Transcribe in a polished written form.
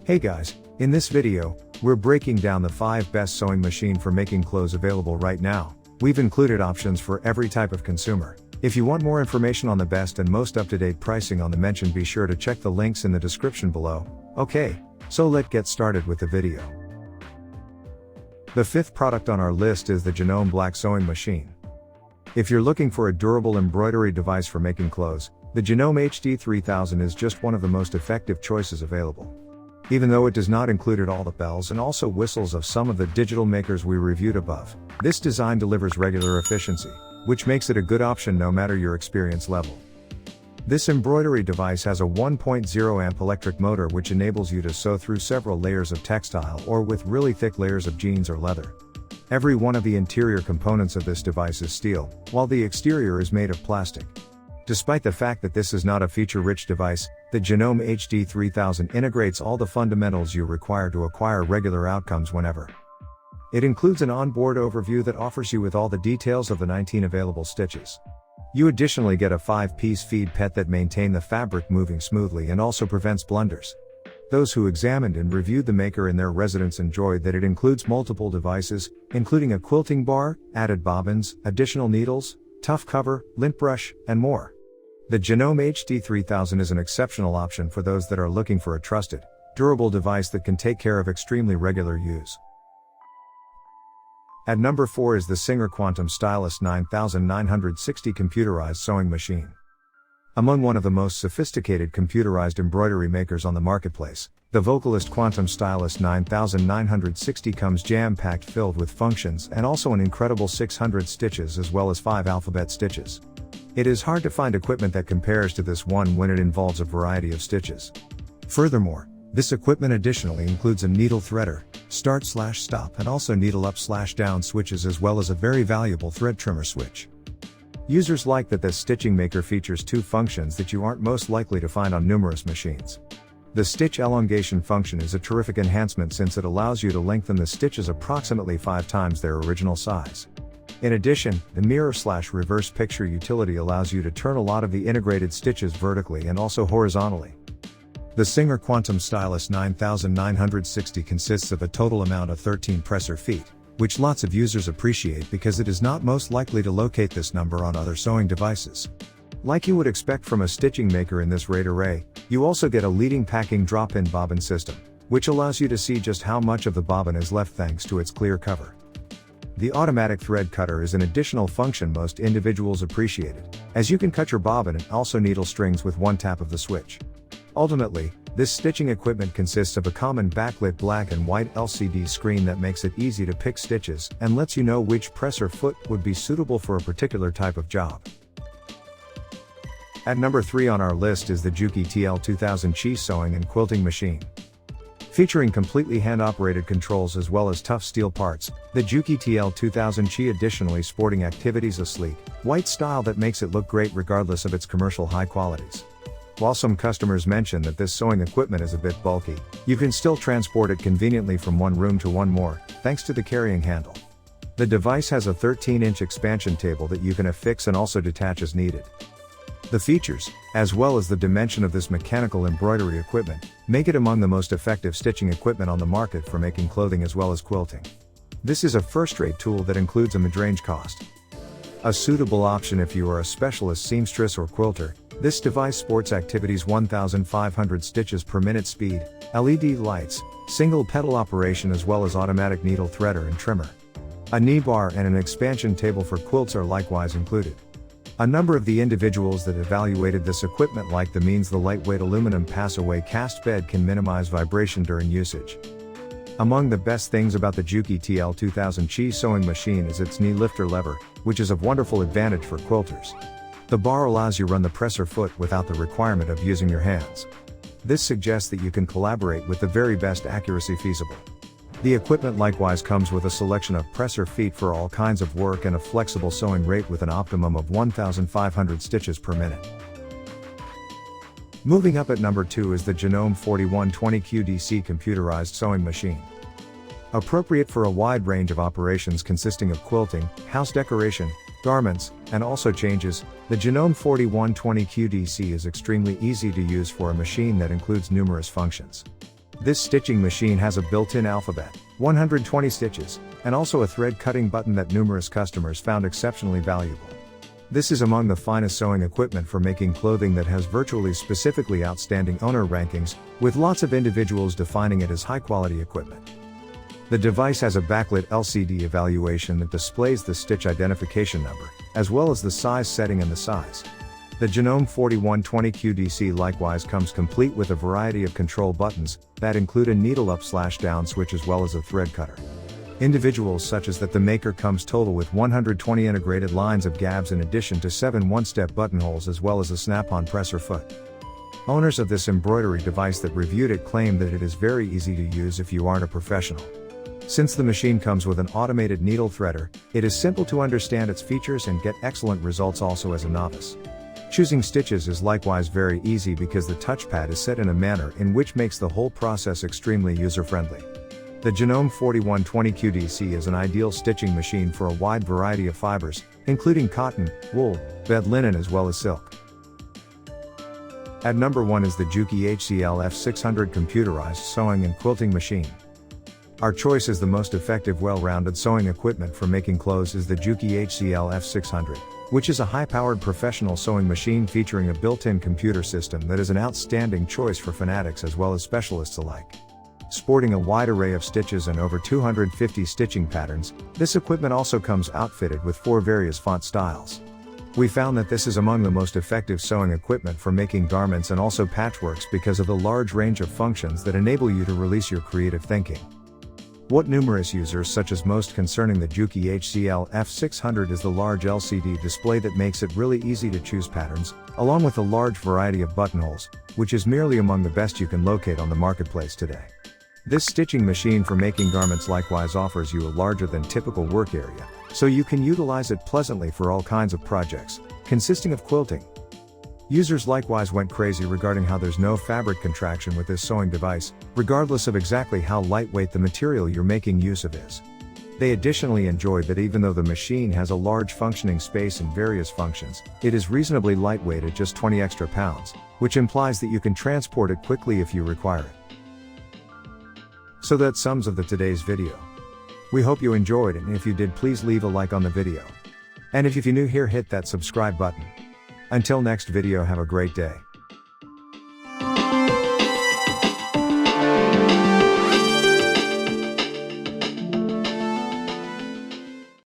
Hey guys, in this video, we're breaking down the 5 best sewing machine for making clothes available right now. We've included options for every type of consumer. If you want more information on the best and most up-to-date pricing on the mention, be sure to check the links in the description below. Okay, so let's get started with the video. The 5th product on our list is the Janome Black Sewing Machine. If you're looking for a durable embroidery device for making clothes, the Janome HD 3000 is just one of the most effective choices available. Even though it does not include all the bells and also whistles of some of the digital makers we reviewed above, this design delivers regular efficiency, which makes it a good option no matter your experience level. This embroidery device has a 1.0 amp electric motor which enables you to sew through several layers of textile or with really thick layers of jeans or leather. Every one of the interior components of this device is steel, while the exterior is made of plastic. Despite the fact that this is not a feature-rich device, the Janome HD 3000 integrates all the fundamentals you require to acquire regular outcomes whenever. It includes an onboard overview that offers you with all the details of the 19 available stitches. You additionally get a 5-piece feed pet that maintain the fabric moving smoothly and also prevents blunders. Those who examined and reviewed the maker in their residence enjoyed that it includes multiple devices, including a quilting bar, added bobbins, additional needles, tough cover, lint brush, and more. The Janome HD 3000 is an exceptional option for those that are looking for a trusted, durable device that can take care of extremely regular use. At number 4 is the Singer Quantum Stylist 9960 Computerized Sewing Machine. Among one of the most sophisticated computerized embroidery makers on the marketplace, the Vocalist Quantum Stylist 9960 comes jam-packed filled with functions and also an incredible 600 stitches as well as 5 alphabet stitches. It is hard to find equipment that compares to this one when it involves a variety of stitches. Furthermore, this equipment additionally includes a needle threader, start/stop and also needle up/down switches as well as a very valuable thread trimmer switch. Users like that this stitching maker features 2 functions that you aren't most likely to find on numerous machines. The stitch elongation function is a terrific enhancement since it allows you to lengthen the stitches approximately 5 times their original size. In addition, the mirror/reverse picture utility allows you to turn a lot of the integrated stitches vertically and also horizontally. The Singer Quantum Stylist 9960 consists of a total amount of 13 presser feet, which lots of users appreciate because it is not most likely to locate this number on other sewing devices. Like you would expect from a stitching maker in this rate array, you also get a leading packing drop-in bobbin system, which allows you to see just how much of the bobbin is left thanks to its clear cover. The automatic thread cutter is an additional function most individuals appreciated, as you can cut your bobbin and also needle strings with one tap of the switch. Ultimately, this stitching equipment consists of a common backlit black and white LCD screen that makes it easy to pick stitches and lets you know which presser foot would be suitable for a particular type of job. At number 3 on our list is the Juki TL2000 Chi Sewing and Quilting Machine. Featuring completely hand-operated controls as well as tough steel parts, the Juki TL2000 Chi additionally sporting activities a sleek, white style that makes it look great regardless of its commercial high qualities. While some customers mention that this sewing equipment is a bit bulky, you can still transport it conveniently from one room to one more, thanks to the carrying handle. The device has a 13-inch expansion table that you can affix and also detach as needed. The features, as well as the dimension of this mechanical embroidery equipment, make it among the most effective stitching equipment on the market for making clothing as well as quilting. This is a first-rate tool that includes a mid-range cost. A suitable option if you are a specialist seamstress or quilter, this device sports activities 1,500 stitches per minute speed, LED lights, single pedal operation as well as automatic needle threader and trimmer. A knee bar and an expansion table for quilts are likewise included. A number of the individuals that evaluated this equipment like the means the lightweight aluminum pass-away cast bed can minimize vibration during usage. Among the best things about the Juki TL2000 Chi Sewing Machine is its knee lifter lever, which is of wonderful advantage for quilters. The bar allows you run the presser foot without the requirement of using your hands. This suggests that you can collaborate with the very best accuracy feasible. The equipment likewise comes with a selection of presser feet for all kinds of work and a flexible sewing rate with an optimum of 1,500 stitches per minute. Moving up at number 2 is the Janome 4120 QDC Computerized Sewing Machine. Appropriate for a wide range of operations consisting of quilting, house decoration, garments, and also changes, the Janome 4120 QDC is extremely easy to use for a machine that includes numerous functions. This stitching machine has a built-in alphabet, 120 stitches, and also a thread cutting button that numerous customers found exceptionally valuable. This is among the finest sewing equipment for making clothing that has virtually specifically outstanding owner rankings, with lots of individuals defining it as high-quality equipment. The device has a backlit LCD evaluation that displays the stitch identification number, as well as the size setting and the size. The Janome 4120 QDC likewise comes complete with a variety of control buttons, that include a needle up/down switch as well as a thread cutter. Individuals such as that the maker comes total with 120 integrated lines of gabs in addition to 7 one-step buttonholes as well as a snap-on presser foot. Owners of this embroidery device that reviewed it claim that it is very easy to use if you aren't a professional. Since the machine comes with an automated needle threader, it is simple to understand its features and get excellent results also as a novice. Choosing stitches is likewise very easy because the touchpad is set in a manner in which makes the whole process extremely user-friendly. The Janome 4120 QDC is an ideal stitching machine for a wide variety of fibers, including cotton, wool, bed linen as well as silk. At number 1 is the Juki HCL F600 computerized sewing and quilting machine. Our choice as the most effective well-rounded sewing equipment for making clothes is the Juki HCL F600, which is a high-powered professional sewing machine featuring a built-in computer system that is an outstanding choice for fanatics as well as specialists alike. Sporting a wide array of stitches and over 250 stitching patterns, this equipment also comes outfitted with 4 various font styles. We found that this is among the most effective sewing equipment for making garments and also patchworks because of the large range of functions that enable you to release your creative thinking. What numerous users such as most concerning the Juki HCL F600 is the large LCD display that makes it really easy to choose patterns, along with a large variety of buttonholes, which is merely among the best you can locate on the marketplace today. This stitching machine for making garments likewise offers you a larger than typical work area, so you can utilize it pleasantly for all kinds of projects, consisting of quilting. Users likewise went crazy regarding how there's no fabric contraction with this sewing device, regardless of exactly how lightweight the material you're making use of is. They additionally enjoyed that even though the machine has a large functioning space and various functions, it is reasonably lightweight at just 20 extra pounds, which implies that you can transport it quickly if you require it. So that sums up today's video. We hope you enjoyed it, and if you did, please leave a like on the video. And if you're new here, hit that subscribe button. Until next video, have a great day.